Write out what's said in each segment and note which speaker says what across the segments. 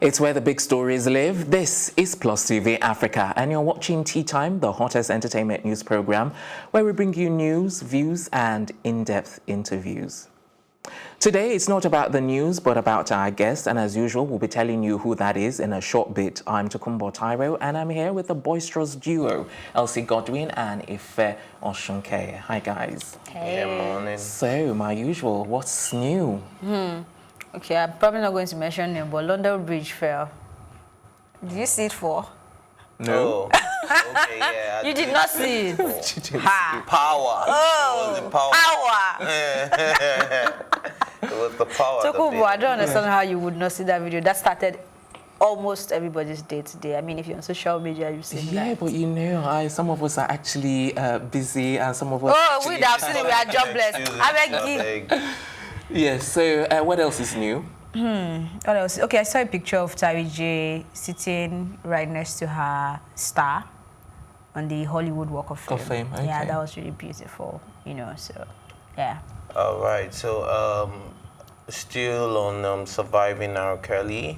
Speaker 1: It's where the big stories live. This is Plus TV Africa, and you're watching Tea Time, the hottest entertainment news program, where we bring you news, views, and in-depth interviews. Today, it's not about the news, but about our guest, and as usual, we'll be telling you who that is in a short bit. I'm Tokumbo Tyro, and I'm here with the boisterous duo, Elsie Godwin and Ife Oshunke. Hi, guys.
Speaker 2: Hey.
Speaker 3: Good morning.
Speaker 1: So, my usual, what's new?
Speaker 2: Okay, I'm probably not going to mention him, but London Bridge fell. Did you see it fall?
Speaker 3: No. Oh, okay, yeah.
Speaker 2: You did not see it. Ha.
Speaker 3: Power.
Speaker 2: Oh,
Speaker 3: it was the power. It was the power.
Speaker 2: Tokumbo, I don't understand how you would not see that video. That started almost everybody's day today. I mean, if you're on social media, you see that.
Speaker 1: Yeah, but you know, some of us are actually busy, and some of us.
Speaker 2: Oh, we have seen it. We are jobless. I beg you.
Speaker 1: Yes. So, what else is new?
Speaker 2: What else? Okay, I saw a picture of Tari J sitting right next to her star on the Hollywood Walk of Fame.
Speaker 1: Okay.
Speaker 2: Yeah, that was really beautiful. You know, so yeah.
Speaker 3: All right. So, still on surviving R. Kelly.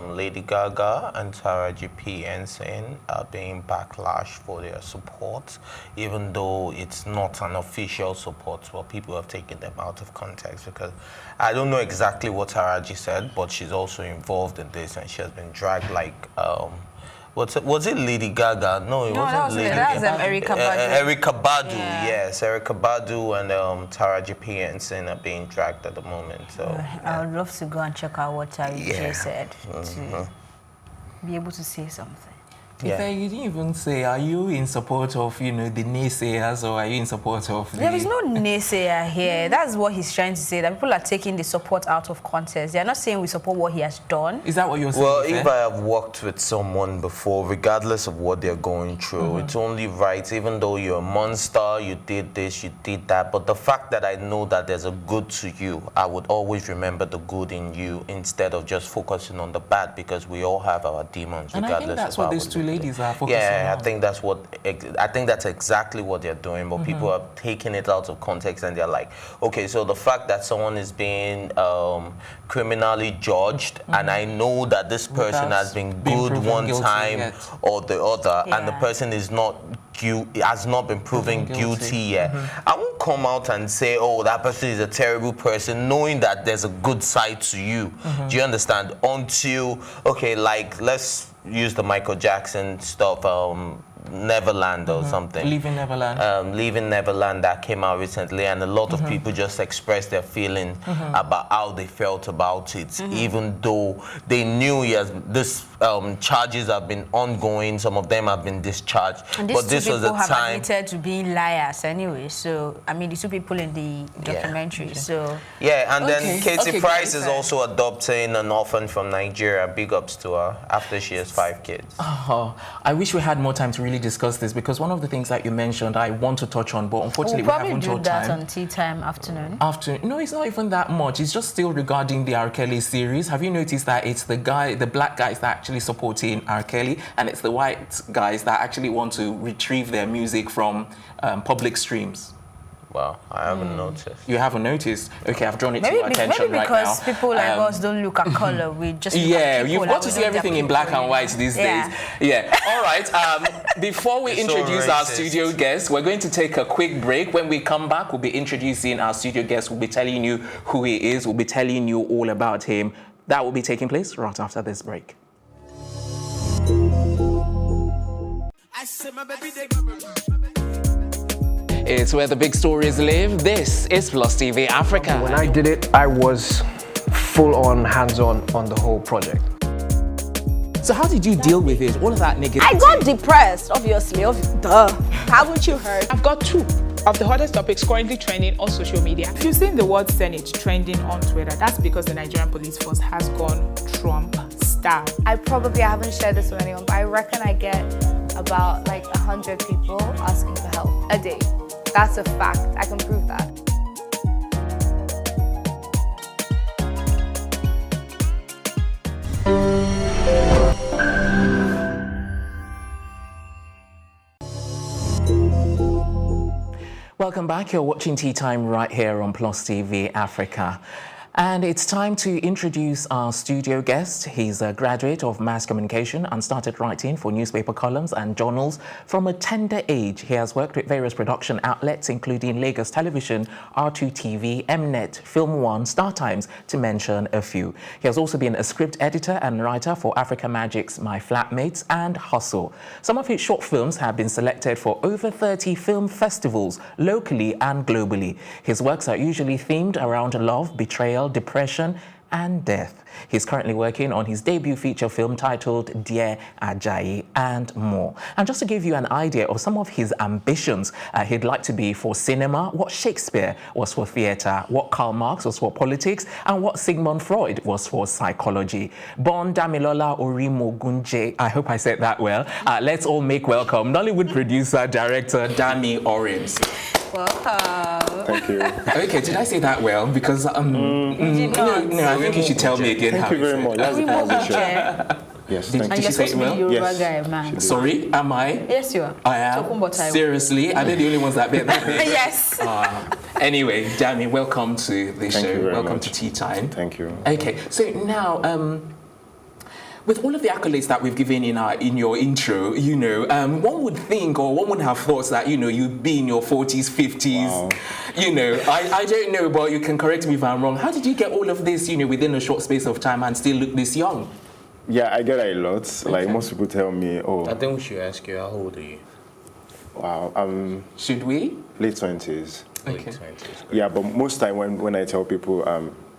Speaker 3: Lady Gaga and Taraji P. Henson are being backlash for their support, even though it's not an official support. Well, people have taken them out of context because I don't know exactly what Taraji said, but she's also involved in this, and she has been dragged like was it Lady Gaga? No, it wasn't Lady Gaga.
Speaker 2: That was Erykah Badu.
Speaker 3: Erykah Badu,
Speaker 2: Yeah.
Speaker 3: yes. Erykah Badu and Taraji P. Henson are being dragged at the moment. So
Speaker 2: I would love to go and check out what Tari J said to be able to say something.
Speaker 1: Yeah. You didn't even say, are you in support of, the naysayers, or are you in support of the...
Speaker 2: There is no naysayer here. That's what he's trying to say, that people are taking the support out of context. They're not saying we support what he has done.
Speaker 1: Is that what you're saying?
Speaker 3: Well, if I have worked with someone before, regardless of what they're going through, it's only right, even though you're a monster, you did this, you did that, but the fact that I know that there's a good to you, I would always remember the good in you instead of just focusing on the bad, because we all have our demons,
Speaker 1: and
Speaker 3: regardless
Speaker 1: I think that's
Speaker 3: of
Speaker 1: what
Speaker 3: how
Speaker 1: these
Speaker 3: we
Speaker 1: two
Speaker 3: look at it.
Speaker 1: ladies are focusing on.
Speaker 3: I think that's exactly what they're doing, but people are taking it out of context, and they're like, okay, so the fact that someone is being criminally judged, and I know that this person has been good one time or the other, and the person is not has not been proven guilty yet. I won't come out and say, oh, that person is a terrible person, knowing that there's a good side to you. Do you understand? Until, okay, like, let's use the Michael Jackson stuff, Neverland or something.
Speaker 1: Leaving Neverland.
Speaker 3: Leaving Neverland, that came out recently, and a lot of people just expressed their feeling about how they felt about it, even though they knew this charges have been ongoing. Some of them have been discharged,
Speaker 2: and
Speaker 3: but this was a
Speaker 2: have
Speaker 3: time
Speaker 2: admitted to being liars anyway. So I mean, the two people in the documentary. So
Speaker 3: yeah, and then Katie Price
Speaker 2: guys,
Speaker 3: is also adopting an orphan from Nigeria. Big ups to her after she has 5 kids.
Speaker 1: Oh, I wish we had more time to really discuss this, because one of the things that you mentioned I want to touch on, but unfortunately we haven't
Speaker 2: do
Speaker 1: got
Speaker 2: that
Speaker 1: time.
Speaker 2: On Tea Time afternoon.
Speaker 1: No, it's not even that much. It's just still regarding the R. Kelly series. Have you noticed that it's the black guys that actually supporting R. Kelly, and it's the white guys that actually want to retrieve their music from public streams?
Speaker 3: Wow, I haven't noticed.
Speaker 1: You haven't noticed? Okay, I've drawn it to your attention right now.
Speaker 2: Maybe because people like us don't look at color. We just look at people,
Speaker 1: you've got to see everything in black and white these days. Yeah. All right. Before we introduce our studio guest, we're going to take a quick break. When we come back, we'll be introducing our studio guest. We'll be telling you who he is. We'll be telling you all about him. That will be taking place right after this break. It's where the big stories live. This is Plus TV Africa.
Speaker 4: When I did it, I was full-on, hands-on on the whole project.
Speaker 1: So how did you deal with it? All of that negativity?
Speaker 5: I got depressed, obviously. Duh. Haven't you heard?
Speaker 6: I've got 2 of the hottest topics currently trending on social media. If you've seen the word Senate trending on Twitter, that's because the Nigerian police force has gone Trump style.
Speaker 5: I haven't shared this with anyone, but I reckon I get about like 100 people asking for help a day. That's a fact. I can prove that.
Speaker 1: Welcome back. You're watching Tea Time right here on Plus TV Africa. And it's time to introduce our studio guest. He's a graduate of mass communication and started writing for newspaper columns and journals from a tender age. He has worked with various production outlets, including Lagos Television, R2 TV, Mnet, Film One, Star Times, to mention a few. He has also been a script editor and writer for Africa Magic's My Flatmates and Hustle. Some of his short films have been selected for over 30 film festivals, locally and globally. His works are usually themed around love, betrayal, depression and death. He's currently working on his debut feature film titled Dear Ajayi and more. And just to give you an idea of some of his ambitions, he'd like to be for cinema, what Shakespeare was for theatre, what Karl Marx was for politics, and what Sigmund Freud was for psychology. Born Damilola Orimogunje, I hope I said that well. Let's all make welcome Nollywood producer, director Dami Orims.
Speaker 2: Welcome.
Speaker 7: Thank you.
Speaker 1: Okay, did I say that well? Because no, I think you should tell me again.
Speaker 7: Thank you very much. That's the transition. Yes,
Speaker 1: Did
Speaker 7: thank
Speaker 1: she
Speaker 7: you.
Speaker 1: say it well?
Speaker 2: Yoruba guy, man.
Speaker 1: Sorry, am I?
Speaker 2: Yes, you are.
Speaker 1: I am. Seriously? Are they the only ones that bet that?
Speaker 2: Yes.
Speaker 1: Anyway, Dami, welcome to the show.
Speaker 7: Thank you very
Speaker 1: Welcome
Speaker 7: much.
Speaker 1: to Tea Time.
Speaker 7: Thank you.
Speaker 1: Okay, so now, with all of the accolades that we've given in your intro, one would think, or one would have thought that, you'd be in your 40s, 50s.
Speaker 7: Wow.
Speaker 1: I don't know, but you can correct me if I'm wrong. How did you get all of this, within a short space of time and still look this young?
Speaker 7: Yeah, I get that a lot. Like most people tell me, oh,
Speaker 3: I think we should ask you, how old are you?
Speaker 7: wow, I'm
Speaker 1: Should we?
Speaker 7: late 20s.
Speaker 1: Okay.
Speaker 3: Late 20s.
Speaker 7: Yeah, but most time when I tell people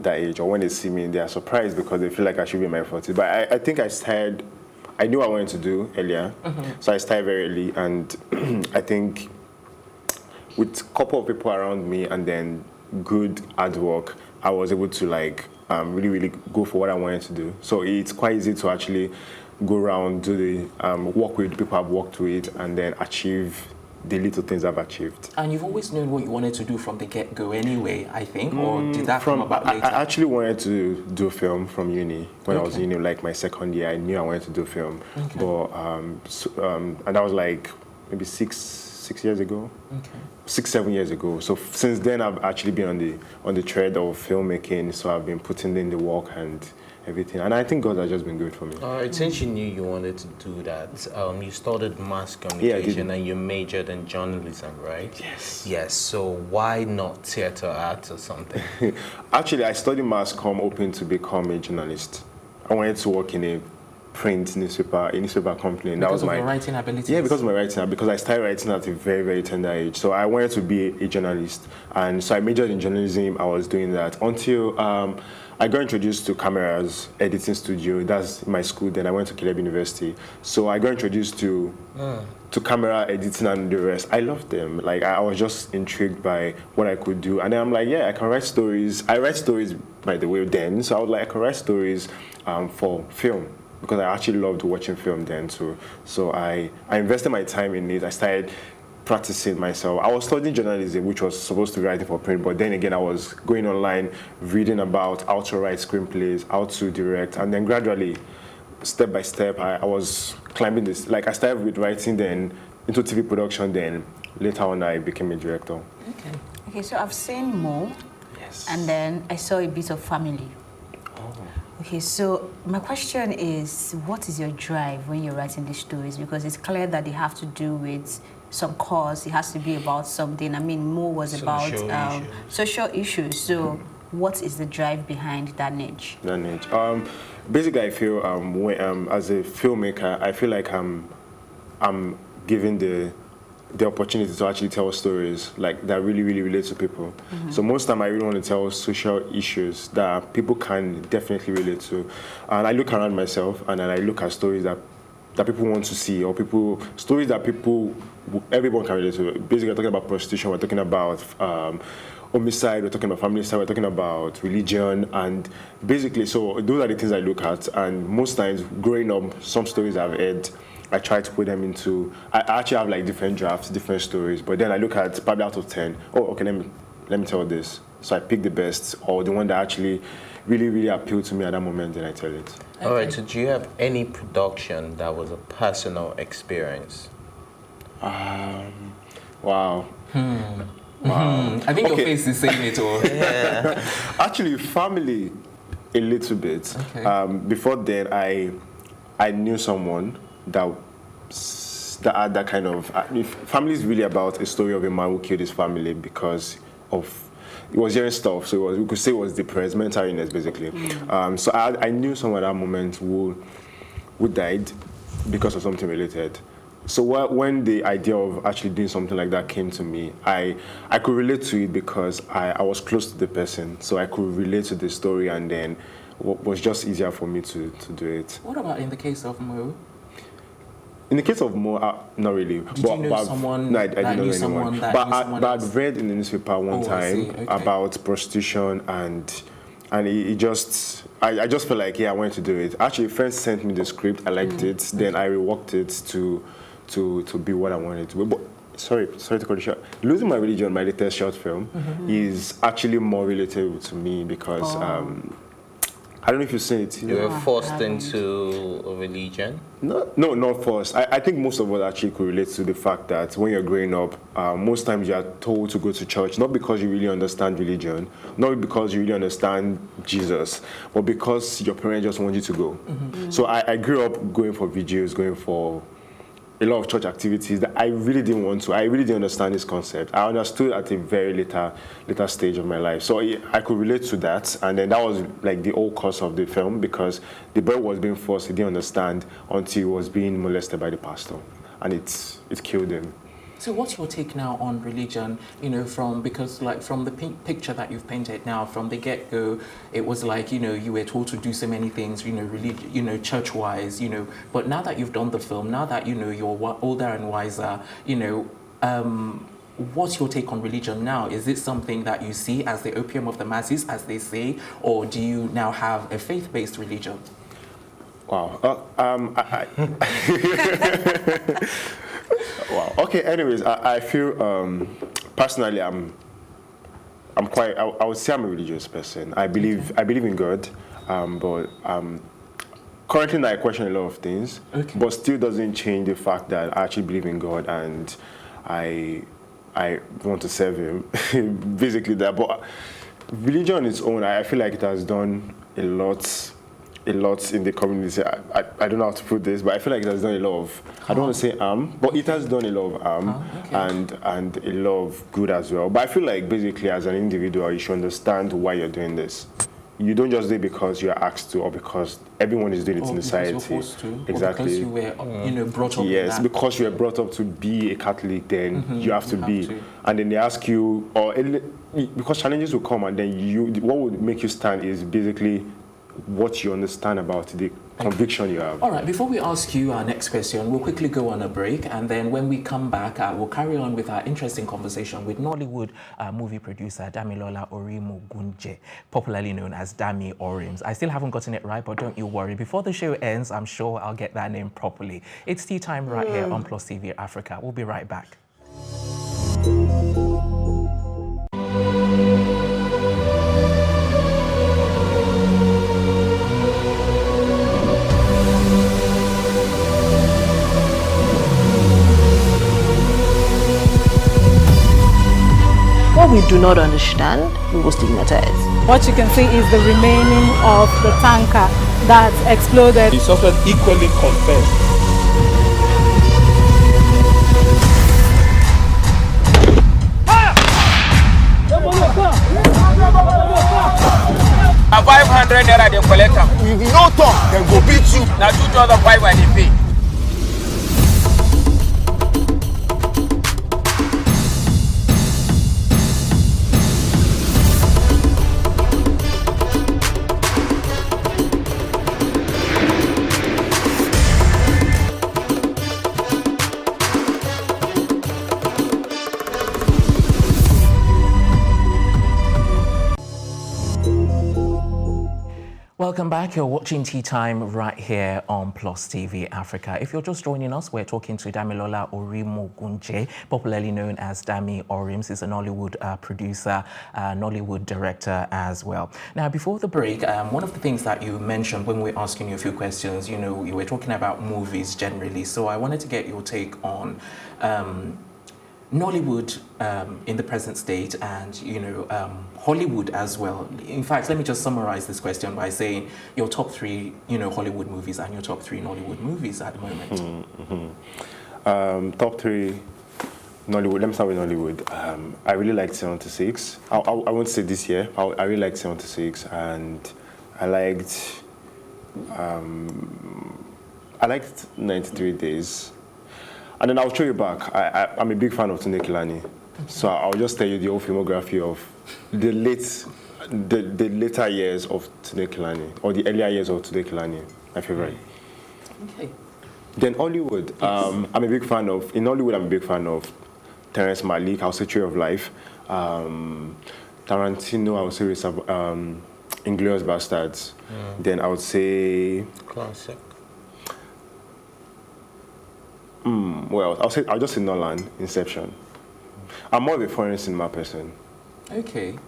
Speaker 7: that age or when they see me, they are surprised because they feel like I should be in my 40s. But I think I knew what I wanted to do earlier. So I started very early, and I think with a couple of people around me and then good hard work, I was able to really, really go for what I wanted to do. So it's quite easy to actually go around, do the work with people I've worked with, and then achieve the little things I've achieved.
Speaker 1: And you've always known what you wanted to do from the get-go anyway, I think, or did that come about later?
Speaker 7: I actually wanted to do film from uni. When I was in uni, like my second year, I knew I wanted to do film.
Speaker 1: Okay.
Speaker 7: But, and that was like maybe six years ago.
Speaker 1: Okay.
Speaker 7: 6-7 years ago. So since then, I've actually been on the thread of filmmaking. So I've been putting in the work and everything. And I think God has just been good for me.
Speaker 3: All right, since you knew you wanted to do that, you studied mass communication and you majored in journalism, right?
Speaker 7: Yes.
Speaker 3: Yes, so why not theater arts or something?
Speaker 7: Actually, I studied mass comm hoping to become a journalist. I wanted to work in a newspaper company. And that was my
Speaker 1: your writing abilities?
Speaker 7: Yeah, because of my writing, because I started writing at a very, very tender age. So I wanted to be a journalist. And so I majored in journalism. I was doing that until I got introduced to cameras, editing studio. That's my school. Then I went to Caleb University. So I got introduced to camera editing and the rest. I loved them. Like I was just intrigued by what I could do. And then I'm like, yeah, I can write stories. I write stories, by the way, then. So I was like, I can write stories for film, because I actually loved watching film then too. So I invested my time in it. I started practicing myself. I was studying journalism, which was supposed to be writing for print, but then again, I was going online, reading about how to write screenplays, how to direct, and then gradually, step by step, I was climbing this. Like I started with writing, then into TV production, then later on I became a director.
Speaker 2: Okay, so I've seen Mo,
Speaker 7: Yes.
Speaker 2: and then I saw a bit of Family.
Speaker 7: Oh.
Speaker 2: Okay, so my question is, what is your drive when you're writing these stories? Because it's clear that they have to do with some cause. It has to be about something. I mean, Mo was about social issues. So what is the drive behind that niche?
Speaker 7: That niche. Basically, I feel as a filmmaker, I feel like I'm given the opportunity to actually tell stories like that really, really relate to people. So most time I really want to tell social issues that people can definitely relate to. And I look around myself and then I look at stories that people want to see, or stories that everyone can relate to. Basically, we're talking about prostitution, we're talking about homicide, we're talking about family style, we're talking about religion, and basically, so those are the things I look at. And most times, growing up, some stories I've heard, I try to put them into. I actually have like different drafts, different stories, but then I look at probably out of 10. Oh, okay, let me tell this. So I pick the best, or the one that actually really, really appealed to me at that moment, then I tell it.
Speaker 3: All right, so do you have any production that was a personal experience?
Speaker 7: Wow.
Speaker 1: Wow. I think your face is saying it all.
Speaker 3: Yeah.
Speaker 7: Actually, family, a little bit.
Speaker 1: Okay.
Speaker 7: Before then, I knew someone that had that kind of. Family is really about a story of a man who killed his family because of. He was hearing stuff, so we could say it was depressed, mental illness, basically. So I knew someone at that moment who died because of something related. So when the idea of actually doing something like that came to me, I could relate to it because I was close to the person, so I could relate to the story, and then it was just easier for me to do it.
Speaker 1: What about in the case of Mo?
Speaker 7: In the case of Mo, not really.
Speaker 1: Did you know someone
Speaker 7: No, I didn't know
Speaker 1: knew
Speaker 7: anyone.
Speaker 1: someone that
Speaker 7: But
Speaker 1: knew someone
Speaker 7: I'd
Speaker 1: else?
Speaker 7: read in the newspaper one time
Speaker 1: Okay.
Speaker 7: about prostitution, and it just, I just felt like, yeah, I wanted to do it. Actually, a friend sent me the script, I liked it, then I reworked it to be what I wanted to be. But sorry to cut it short. Losing My Religion, my latest short film, is actually more relatable to me because I don't know if you've seen it.
Speaker 3: You were forced into a religion?
Speaker 7: No, not forced. I think most of us actually could relate to the fact that when you're growing up, most times you are told to go to church, not because you really understand religion, not because you really understand Jesus, but because your parents just want you to go. So I grew up going for videos, going for a lot of church activities that I really didn't want to. I really didn't understand this concept. I understood at a very later stage of my life. So I could relate to that. And then that was like the whole course of the film because the boy was being forced, he didn't understand until he was being molested by the pastor. And it killed him.
Speaker 1: So what's your take now on religion, because like from the picture that you've painted now, from the get-go, it was like, you were told to do so many things, church-wise, but now that you've done the film, now that, you're older and wiser, what's your take on religion now? Is it something that you see as the opium of the masses, as they say, or do you now have a faith-based religion?
Speaker 7: Wow. Wow. Okay. Anyways, I feel personally, I'm quite. I would say I'm a religious person. I believe in God, but currently now I question a lot of things.
Speaker 1: Okay.
Speaker 7: But still doesn't change the fact that I actually believe in God and I want to serve Him. Basically that. But religion on its own, I feel like it has done a lot in the community. I don't know how to put this, but I feel like it has done a lot of, I don't want to say but it has done a lot of and a lot of good as well. But I feel like basically as an individual, you should understand why you're doing this. You don't just do it because you're asked to or because everyone is doing it in society.
Speaker 1: You're forced to,
Speaker 7: exactly.
Speaker 1: Or because you were brought up
Speaker 7: yes,
Speaker 1: in that.
Speaker 7: because you were brought up to be a Catholic, then you have to be. And then they ask you, because challenges will come and then what would make you stand is basically what you understand about the conviction you have.
Speaker 1: All right, before we ask you our next question, we'll quickly go on a break, and then when we come back, we'll carry on with our interesting conversation with Nollywood movie producer Damilola Orimogunje, popularly known as Dami Orims. I still haven't gotten it right, but don't you worry. Before the show ends, I'm sure I'll get that name properly. It's tea time right here on Plus TV Africa. We'll be right back.
Speaker 8: What we do not understand, we will stigmatize.
Speaker 9: What you can see is the remaining of the tanker that exploded.
Speaker 10: It's also equally confessed.
Speaker 11: A 500 naira they collect them. If you no talk, then go beat you. Now 2,500 when they pay.
Speaker 1: Welcome back. You're watching Tea Time right here on Plus TV Africa. If you're just joining us, we're talking to Damilola Orimogunje, popularly known as Dami Orims. He's a Nollywood producer, Nollywood director as well. Now, before the break, one of the things that you mentioned when we were asking you a few questions, you were talking about movies generally. So I wanted to get your take on Nollywood in the present state and, Hollywood as well. In fact, let me just summarize this question by saying your top 3, Hollywood movies and your top 3 Nollywood movies at the moment.
Speaker 7: Top 3 Nollywood. Let me start with Nollywood. I really liked 76. I won't say this year. I really liked 76, and I liked 93 Days. And then I'll show you back. I'm a big fan of Tunde Kilani. So I'll just tell you the whole filmography of the later years of Tunde Kilani, or the earlier years of Tunde Kilani, my favorite.
Speaker 1: Okay.
Speaker 7: Then Hollywood. Yes. I'm a big fan of Terrence Malick, I'll say Tree of Life. Tarantino, I would say Inglourious Bastards. Then I would say...
Speaker 3: Classic.
Speaker 7: Well, I'll just say Nolan, Inception. I'm more of a foreign cinema person.
Speaker 1: Okay.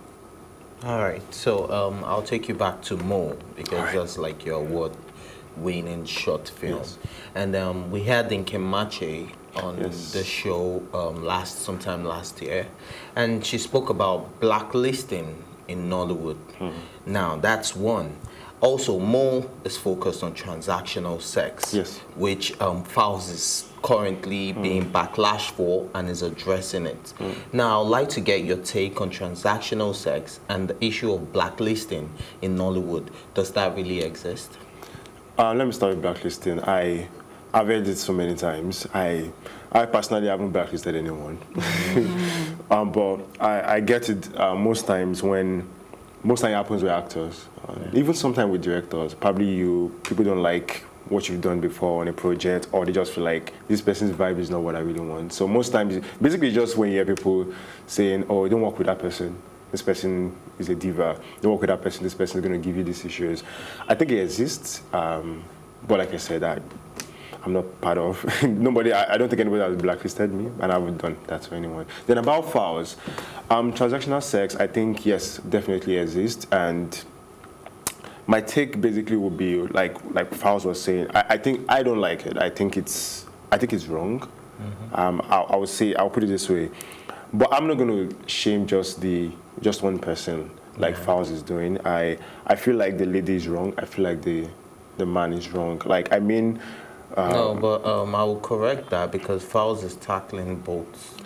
Speaker 3: All right. So I'll take you back to Mo, because that's like your award-winning short film. Yes. And we had Nkem Marchie on the show sometime last year, and she spoke about blacklisting in Nollywood. Now that's one. Also, Mo is focused on transactional sex, which Fowles is currently being backlash for and is addressing it. Now, I'd like to get your take on transactional sex and the issue of blacklisting in Nollywood. Does that really exist?
Speaker 7: Let me start with blacklisting. I've heard it so many times. I personally haven't blacklisted anyone, but I get it most times it happens with actors, even sometimes with directors. Probably people don't like what you've done before on a project, or they just feel like this person's vibe is not what I really want. So most times, basically just when you hear people saying, oh, don't work with that person, this person is a diva, don't work with that person, this person is going to give you these issues. I think it exists, but like I said, I'm not part of nobody. I don't think anybody has blacklisted me, and I haven't done that to anyone. Then about Fowles, transactional sex, I think yes, definitely exists, and my take basically would be like Fowles was saying. I think I don't like it. I think it's wrong. I would say, I'll put it this way, but I'm not going to shame just one person like Fowles is doing. I feel like the lady is wrong. I feel like the man is wrong. Like, I mean.
Speaker 3: No, but I will correct that, because Fowles is tackling both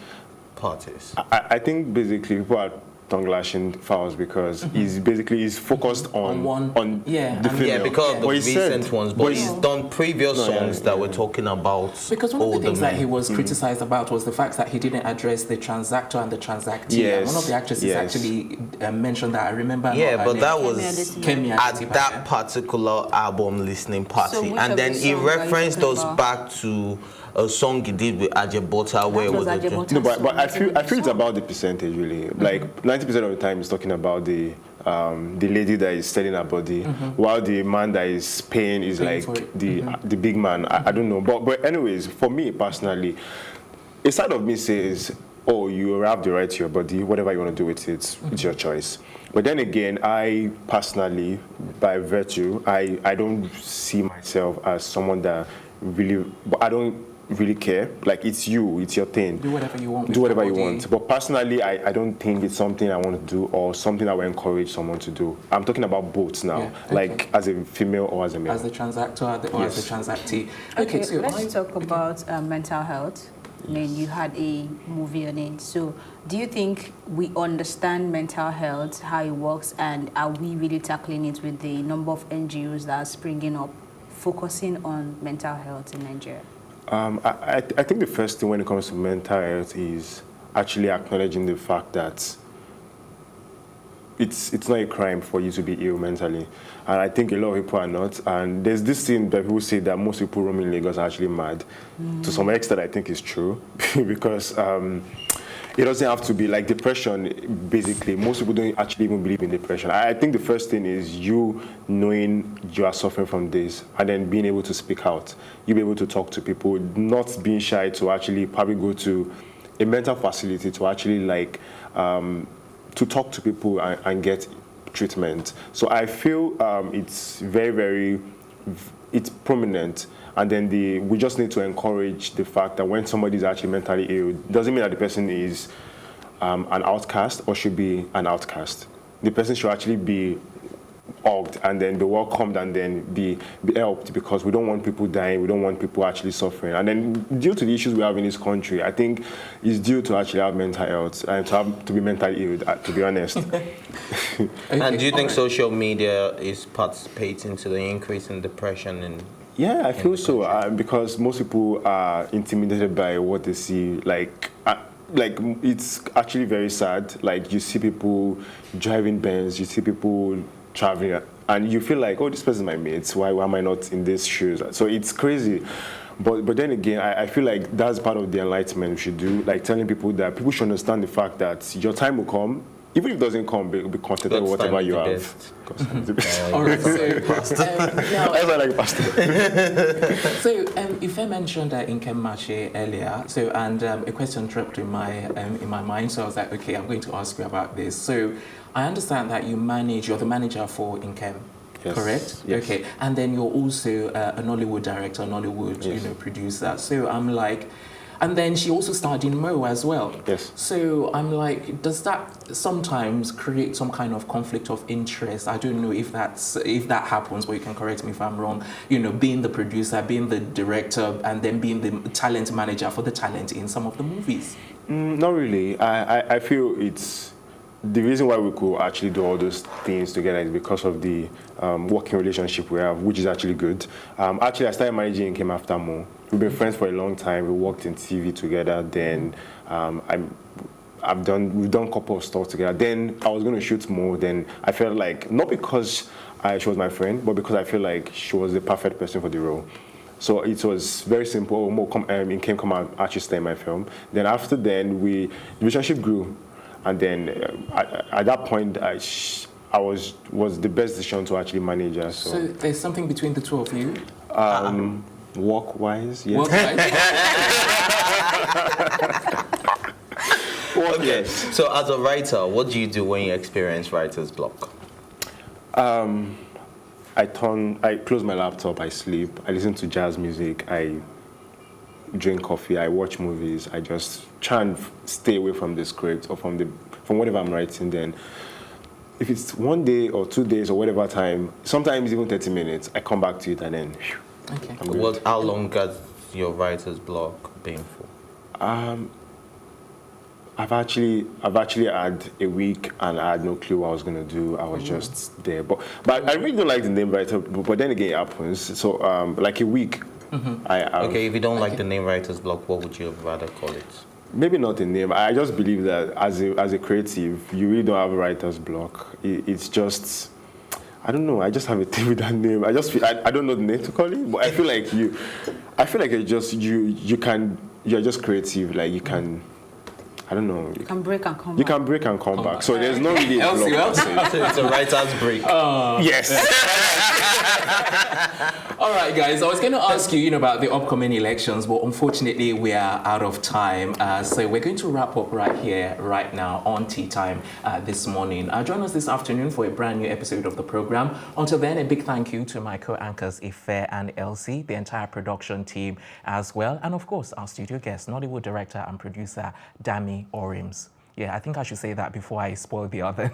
Speaker 3: parties.
Speaker 7: I think basically people are tongue-lashing Fowles because he's focused on the female.
Speaker 3: Yeah, because of the recent ones, but he's done previous songs that were talking about.
Speaker 1: Because one of the things that he was criticized about was the fact that he didn't address the transactor and the transactee.
Speaker 7: Yes.
Speaker 1: One of the actresses actually mentioned that. I remember.
Speaker 3: Yeah, but that was at that particular album listening party, and then he referenced us back to a song he did with Ajebota where it was
Speaker 7: no, but I feel it's about the percentage really. Like 90% of the time, it's talking about the lady that is selling her body, while the man that is paying is like the big man. I don't know, but anyways, for me personally, a side of me says, oh, you have the right to your body, whatever you want to do with it, it's your choice. But then again, I personally, by virtue, I don't see myself as someone that really, I don't really care. Like, it's your thing.
Speaker 1: Do whatever you want.
Speaker 7: Do whatever you want. But personally, I don't think it's something I want to do or something I will encourage someone to do. I'm talking about both now, like as a female or as a male.
Speaker 1: As the transactor or as the transactee. Okay, so
Speaker 2: let's talk about mental health. I mean, you had a movie on it. So do you think we understand mental health, how it works, and are we really tackling it with the number of NGOs that are springing up, focusing on mental health in Nigeria?
Speaker 7: I think the first thing when it comes to mental health is actually acknowledging the fact that it's not a crime for you to be ill mentally. And I think a lot of people are not. And there's this thing that people say that most people roaming Lagos are actually mad. To some extent, I think is true. Because it doesn't have to be like depression, basically. Most people don't actually even believe in depression. I think the first thing is you knowing you are suffering from this and then being able to speak out. You'll be able to talk to people, not being shy to actually probably go to a mental facility to actually like, to talk to people and get treatment. So I feel it's very, very it's prominent. And then we just need to encourage the fact that when somebody is actually mentally ill, it doesn't mean that the person is an outcast or should be an outcast. The person should actually be hugged and then be welcomed and then be helped, because we don't want people dying, we don't want people actually suffering. And then due to the issues we have in this country, I think it's due to actually have mental health and to be mentally ill, to be honest.
Speaker 3: Okay. And do you think social media is participating to the increase in depression in?
Speaker 7: Yeah, I feel so, because most people are intimidated by what they see. Like it's actually very sad. Like, you see people driving Benz, you see people traveling, and you feel like, oh, this person is my mate. Why am I not in these shoes? So it's crazy. But then again, I feel like that's part of the enlightenment we should do. Like, telling people that people should understand the fact that your time will come. Even if it doesn't come, be contented with whatever you have.
Speaker 1: All right, so Ife mentioned Nkem Marchie earlier, so a question dropped in my mind, so I was like, okay, I'm going to ask you about this. So I understand that you're the manager for Nkem. Yes. Correct?
Speaker 7: Yes.
Speaker 1: Okay. And then you're also a Nollywood director, Nollywood producer. So I'm like, and then she also starred in Mo as well.
Speaker 7: Yes.
Speaker 1: So I'm like, does that sometimes create some kind of conflict of interest? I don't know if that happens, but you can correct me if I'm wrong. Being the producer, being the director, and then being the talent manager for the talent in some of the movies.
Speaker 7: Not really. I feel it's the reason why we could actually do all those things together is because of the working relationship we have, which is actually good. Actually, I started managing Nkem after Mo. We've been friends for a long time. We worked in TV together. Then we've done a couple of stuff together. Then I was going to shoot Mo. Then I felt like, not because she was my friend, but because I feel like she was the perfect person for the role. So it was very simple. Mo Nkem come and actually stay in my film. Then after the relationship grew. And then at that point, I was the best decision to actually manage her.
Speaker 1: So there's something between the two of you?
Speaker 7: Work-wise, yes.
Speaker 3: Okay, so as a writer, what do you do when you experience writer's block?
Speaker 7: I close my laptop, I sleep, I listen to jazz music, I drink coffee, I watch movies, I just try and stay away from the script or from whatever I'm writing. Then if it's 1 day or 2 days or whatever time, sometimes even 30 minutes, I come back to it and then
Speaker 1: okay.
Speaker 3: How long has your writer's block been for?
Speaker 7: I've actually had a week and I had no clue what I was going to do. I was just there. But I really don't like the name writer, but then again it happens. So like a week.
Speaker 3: Okay, if you don't like the name writer's block, what would you rather call it?
Speaker 7: Maybe not a name. I just believe that as a creative, you really don't have a writer's block. It's just, I don't know. I just have a thing with that name. I just feel, I don't know the name to call it, but I feel like you're just creative. Like you can, I don't know.
Speaker 2: You can break and come back.
Speaker 7: You can break and come back. So there's no really a block.
Speaker 3: So it's a writer's break.
Speaker 7: Yes.
Speaker 1: All right, guys. I was going to ask you, about the upcoming elections, but unfortunately we are out of time. So we're going to wrap up right here, right now, on Tea Time this morning. Join us this afternoon for a brand new episode of the program. Until then, a big thank you to my co-anchors Ife and Elsie, the entire production team as well, and of course our studio guest, Nollywood director and producer Damilola Orimogunje. Yeah, I think I should say that before I spoil the other.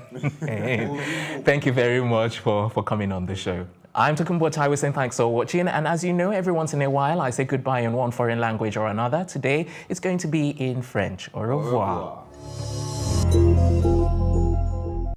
Speaker 1: Thank you very much for coming on the show. I'm Tokunbo Tai saying thanks for watching, and as you know, every once in a while I say goodbye in one foreign language or another. Today it's going to be in French. Au revoir.